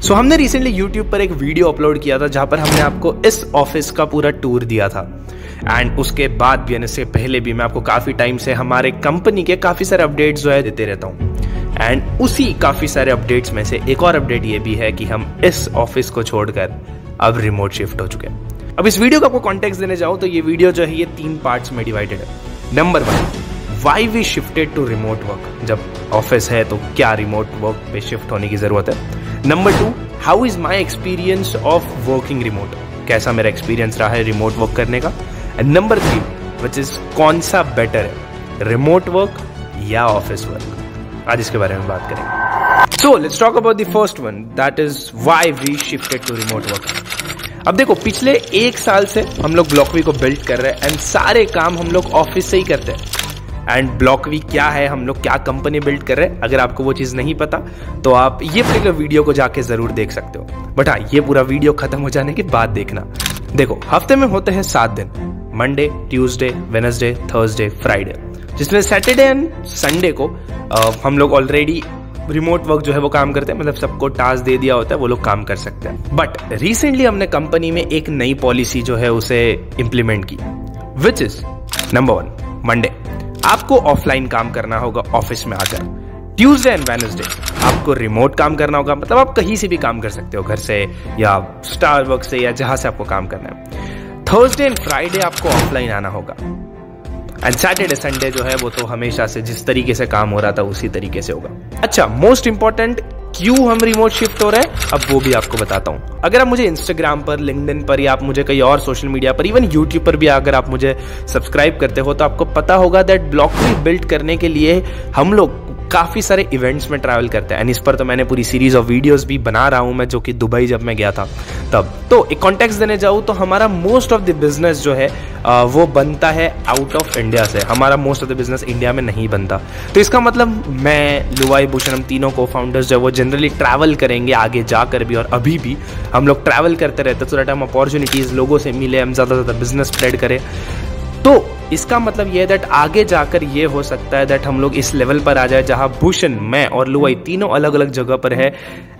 सो हमने recently YouTube पर एक वीडियो अपलोड किया था जहां पर हमने आपको इस ऑफिस का पूरा टूर दिया था। एंड उसके बाद भी इससे पहले भी मैं आपको काफ़ी टाइम से हमारे कंपनी के काफ़ी सारे अपडेट्स जो है देते रहता हूँ। एंड उसी काफ़ी सारे अपडेट्स में से एक और अपडेट ये भी है कि हम इस ऑफिस को छोड़कर अब रिमोट शिफ्ट हो चुके हैं। अब इस वीडियो का आपको कॉन्टेक्स्ट देने जाऊँ तो ये वीडियो जो है ये 3 पार्ट्स में डिवाइडेड है। Number 1, why we shifted to remote work. जब ऑफिस है तो क्या रिमोट वर्क पे शिफ्ट होने की जरूरत है। Number 2, how is my experience of working remote. कैसा मेरा एक्सपीरियंस रहा है रिमोट वर्क करने का। एंड नंबर 3, विच इज कौन सा बेटर है, रिमोट वर्क या ऑफिस वर्क। आज इसके बारे में बात करेंगे। So let's talk about the first one, that is why we shifted to remote work. अब देखो, पिछले 1 साल से हम लोग ब्लॉकवी को बिल्ड कर रहे हैं एंड सारे काम हम लोग ऑफिस से ही करते हैं। एंड ब्लॉकवी क्या है, हम लोग क्या कंपनी बिल्ड कर रहे हैं, अगर आपको वो चीज़ नहीं पता तो आप ये पर्टिकुलर वीडियो को जाके ज़रूर देख सकते हो। बट हाँ, ये पूरा वीडियो खत्म हो जाने के बाद देखना। देखो, हफ्ते में होते हैं 7 दिन, Monday, Tuesday, Wednesday, Thursday, Friday, जिसमें सैटरडे एंड संडे को हम लोग ऑलरेडी रिमोट वर्क जो है वो काम करते हैं, मतलब सबको टास्क दे दिया होता है, वो लोग काम कर सकते हैं। बट रिसेंटली हमने कंपनी में एक नई पॉलिसी जो है उसे इम्प्लीमेंट की, विच इज नंबर 1, मंडे आपको ऑफलाइन काम करना होगा ऑफिस में आकर। ट्यूसडे एंड वेडनेसडे आपको रिमोट काम करना होगा, मतलब आप कहीं से भी काम कर सकते हो, घर से या स्टारबक्स से या जहां से आपको काम करना है। थर्सडे एंड फ्राइडे आपको ऑफलाइन आना होगा। एंड सैटरडे संडे जो है वो तो हमेशा से जिस तरीके से काम हो रहा था उसी तरीके से होगा। अच्छा, मोस्ट इंपॉर्टेंट, क्यों हम रिमोट शिफ्ट हो रहे हैं अब वो भी आपको बताता हूं। अगर आप मुझे इंस्टाग्राम पर, लिंक्डइन पर या आप मुझे कई और सोशल मीडिया पर, इवन यूट्यूब पर भी अगर आप मुझे सब्सक्राइब करते हो तो आपको पता होगा दैट ब्लॉकवी बिल्ड करने के लिए हम लोग काफ़ी सारे इवेंट्स में ट्रैवल करते हैं। एंड इस पर तो मैंने पूरी सीरीज ऑफ वीडियोस भी बना रहा हूं मैं, जो कि दुबई जब मैं गया था तब। तो एक कॉन्टेक्स्ट देने जाऊँ तो हमारा मोस्ट ऑफ द बिजनेस जो है वो बनता है आउट ऑफ इंडिया से। हमारा most of the business India में नहीं बनता। तो इसका मतलब मैं, लुवाई, भूषण, हम तीनों को फाउंडर्स जो वो जनरली ट्रैवल करेंगे आगे जाकर भी, और अभी भी हम लोग ट्रैवल करते रहते हैं, सो दैट हम अपॉर्चुनिटीज़ लोगों से मिले, हम ज़्यादा से ज़्यादा बिजनेस स्प्रेड करें। तो इसका मतलब ये है दैट आगे जाकर ये हो सकता है दैट हम लोग इस लेवल पर आ जाए जहां भूषण, मैं और लुवाई तीनों अलग अलग जगह पर है।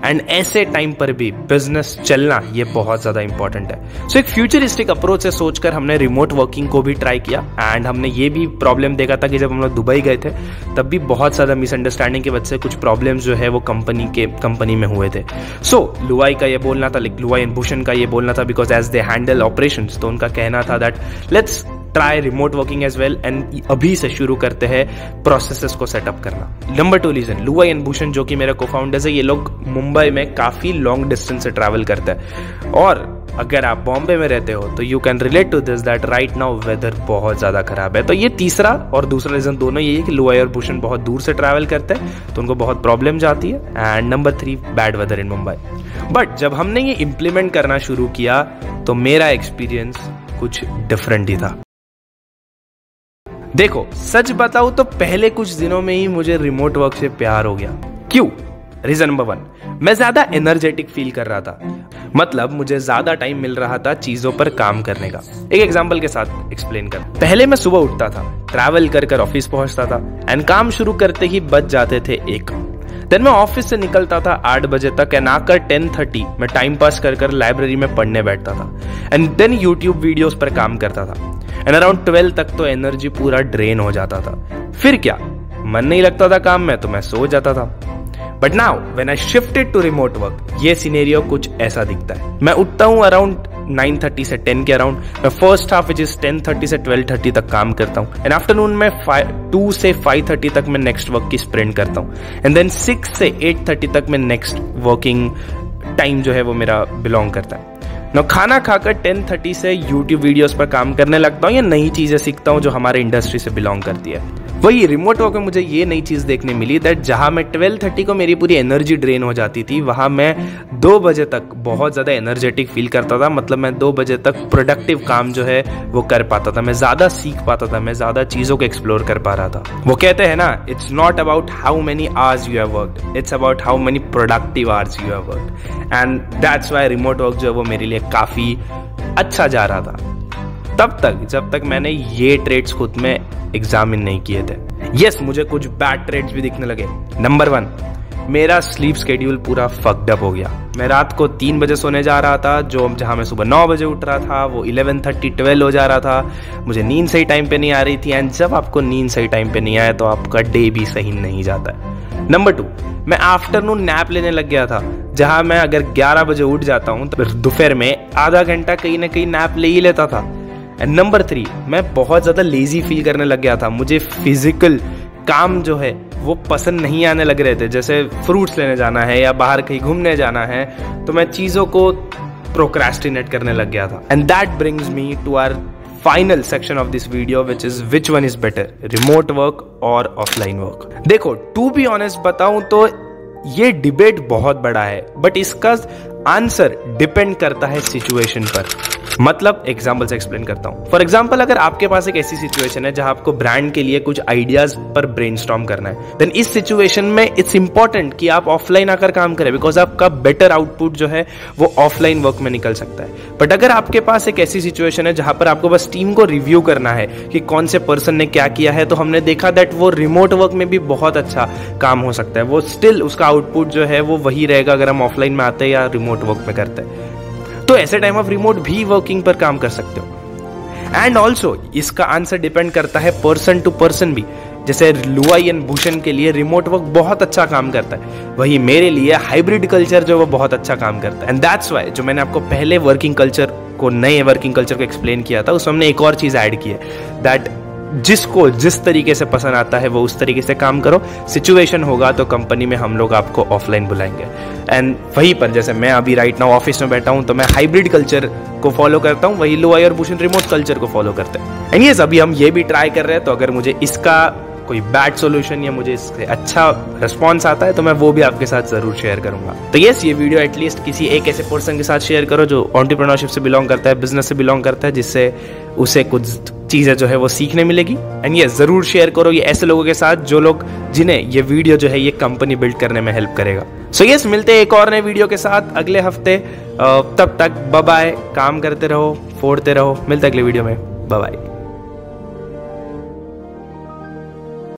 एंड ऐसे टाइम पर भी बिजनेस चलना ये बहुत ज़्यादा इंपॉर्टेंट है। सो एक फ्यूचरिस्टिक अप्रोच से सोचकर हमने रिमोट वर्किंग को भी ट्राई किया। एंड हमने ये भी प्रॉब्लम देखा था कि जब हम लोग दुबई गए थे तब भी बहुत ज़्यादा मिसअंडरस्टैंडिंग की वजह से कुछ प्रॉब्लम्स जो है वो कंपनी में हुए थे। सो लुवाई का ये बोलना था, लुवाई एंड भूषण का ये बोलना था, because as they handle operations, तो उनका कहना था that let's try remote working as well and अभी से शुरू करते हैं प्रोसेसेस को सेटअप करना। नंबर 2 रीजन, लुवाई एंड भूषण जो कि मेरे को-फाउंडर्स है, ये लोग मुंबई में काफी लॉन्ग डिस्टेंस से ट्रैवल करते हैं। और अगर आप बॉम्बे में रहते हो तो you can relate to this that right now weather बहुत ज्यादा खराब है। तो ये तीसरा और दूसरा रीजन दोनों यही है कि लुवाई और भूषण बहुत दूर से ट्रैवल करते हैं तो उनको बहुत प्रॉब्लम जाती है। And number 3, bad weather in Mumbai. But जब हमने ये इंप्लीमेंट करना शुरू किया तो मेरा एक्सपीरियंस कुछ डिफरेंट ही था। देखो, सच बताऊं तो पहले कुछ दिनों में ही मुझे रिमोट वर्क से प्यार हो गया। क्यों? रीजन नंबर 1, मैं ज्यादा एनर्जेटिक फील कर रहा था, मतलब मुझे ज्यादा टाइम मिल रहा था चीजों पर काम करने का। एक एग्जांपल के साथ एक्सप्लेन कर। पहले मैं सुबह उठता था, ट्रैवल कर ऑफिस पहुंचता था एंड काम शुरू करते ही बज जाते थे 1। देन मैं ऑफिस से निकलता था 8 बजे तक एंड आकर 10:30 मैं टाइम पास कर लाइब्रेरी में पढ़ने बैठता था। एंड देन यूट्यूब वीडियोस पर काम करता था। एंड अराउंड 12 तक तो एनर्जी पूरा ड्रेन हो जाता था। फिर क्या, मन नहीं लगता था काम में तो मैं सो जाता था। But now when I shifted to remote work, ये सिनेरियो कुछ ऐसा दिखता है। मैं उठता हूँ अराउंड 9:30 से 10 के अराउंड। मैं फर्स्ट हाफ विच इज 10:30 से 12:30 तक काम करता हूँ। एंड आफ्टरनून में 2 से 5:30 तक मैं नेक्स्ट वर्क की स्प्रिंट करता हूँ। एंड देन 6 से 8:30 तक मैं नेक्स्ट वर्किंग टाइम जो है वो मेरा बिलोंग करता है। ना खाना खाकर 10:30 से यूट्यूब वीडियोस पर काम करने लगता हूँ या नई चीजें सीखता हूँ जो हमारे इंडस्ट्री से बिलोंग करती है। वही रिमोट वर्क में मुझे ये नई चीज देखने मिली दैट जहां मैं 12:30 को मेरी पूरी एनर्जी ड्रेन हो जाती थी, वहां मैं 2 बजे तक बहुत ज्यादा एनर्जेटिक फील करता था। मतलब मैं 2 बजे तक प्रोडक्टिव काम जो है वो कर पाता था, मैं ज्यादा सीख पाता था, मैं ज्यादा चीजों को एक्सप्लोर कर पा रहा था। वो कहते हैं ना, it's not about how many hours you have worked, it's about how many productive hours you have worked. And that's why remote work जो है वो मेरे लिए काफी अच्छा जा रहा था तब तक जब तक मैंने ये ट्रेड्स खुद में एग्जामिन नहीं किए थे। यस, मुझे कुछ बैड ट्रेड्स भी दिखने लगे। नंबर 1, मेरा स्लीप शेड्यूल पूरा फक्ड अप हो गया। मैं रात को 3 बजे सोने जा रहा था, जहाँ मैं सुबह 9 बजे उठ रहा था वो 11:30 12 हो जा रहा था। मुझे नींद सही टाइम पे नहीं आ रही थी, एंड जब आपको नींद सही टाइम पे नहीं आए तो आपका डे भी सही नहीं जाता है। नंबर 2, मैं आफ्टरनून नैप लेने लग गया था, जहां मैं अगर 11 बजे उठ जाता हूं तो दोपहर में आधा घंटा कहीं ना कहीं नैप ले ही लेता था। एंड नंबर 3, मैं बहुत ज़्यादा लेजी फील करने लग गया था। मुझे फिजिकल काम जो है वो पसंद नहीं आने लग रहे थे। जैसे फ्रूट्स लेने जाना है या बाहर कहीं घूमने जाना है तो मैं चीज़ों को प्रोक्रेस्टिनेट करने लग गया था। And that brings me to our final section of this video, which is which one is better, remote work और ऑफलाइन वर्क। देखो, टू बी ऑनेस्ट बताऊं तो ये डिबेट बहुत बड़ा है, बट इसका आंसर डिपेंड करता है सिचुएशन पर। मतलब एग्जाम्पल से एक्सप्लेन करता हूं। फॉर एग्जाम्पल, अगर आपके पास एक ऐसी सिचुएशन है जहां आपको ब्रांड के लिए कुछ आइडियाज पर ब्रेनस्टॉर्म करना है, देन इस सिचुएशन में इट्स इंपॉर्टेंट कि आप ऑफलाइन आकर काम करें, बिकॉज आपका बेटर आउटपुट जो है वो ऑफलाइन वर्क में निकल सकता है। बट अगर आपके पास एक ऐसी सिचुएशन है जहां पर आपको बस टीम को रिव्यू करना है कि कौन से पर्सन ने क्या किया है, तो हमने देखा दैट वो रिमोट वर्क में भी बहुत अच्छा काम हो सकता है। वो स्टिल उसका आउटपुट जो है वो वही रहेगा अगर हम ऑफलाइन में आते हैं या रिमोट वर्क में करते हैं। तो ऐसे टाइम आप रिमोट भी वर्किंग पर काम कर सकते हो। एंड ऑल्सो इसका आंसर डिपेंड करता है पर्सन टू पर्सन भी। जैसे लुआई एंड भूषण के लिए रिमोट वर्क बहुत अच्छा काम करता है, वही मेरे लिए हाइब्रिड कल्चर जो वो बहुत अच्छा काम करता है। एंड दैट्स वाई जो मैंने आपको पहले वर्किंग कल्चर को, नए वर्किंग कल्चर को एक्सप्लेन किया था, उसमें हमने एक और चीज ऐड की है, दैट जिसको जिस तरीके से पसंद आता है वो उस तरीके से काम करो। सिचुएशन होगा तो कंपनी में हम लोग आपको ऑफलाइन बुलाएंगे। एंड वहीं पर जैसे मैं अभी राइट नाउ ऑफिस में बैठा हूं तो मैं हाइब्रिड कल्चर को फॉलो करता हूं, वही लुआई और भूषण रिमोट कल्चर को फॉलो करते हैं। एंड यस, अभी हम ये भी ट्राई कर रहे हैं, तो अगर मुझे इसका कोई बैड सॉल्यूशन या मुझे इससे अच्छा रिस्पॉन्स आता है तो मैं वो भी आपके साथ जरूर शेयर करूंगा। तो यस, ये वीडियो एटलीस्ट किसी एक ऐसे पर्सन के साथ शेयर करो जो एंटरप्रेन्योरशिप से बिलोंग करता है, बिजनेस से बिलोंग करता है, जिससे उसे कुछ चीजें जो है वो सीखने मिलेगी। एंड ये जरूर शेयर करो ये ऐसे लोगों के साथ जो लोग, जिन्हें ये वीडियो जो है ये कंपनी बिल्ड करने में हेल्प करेगा। सो यस, मिलते हैं एक और नए वीडियो के साथ अगले हफ्ते। तब तक बाय बाय, काम करते रहो, फोड़ते रहो। मिलते अगले वीडियो में, बाय बाय।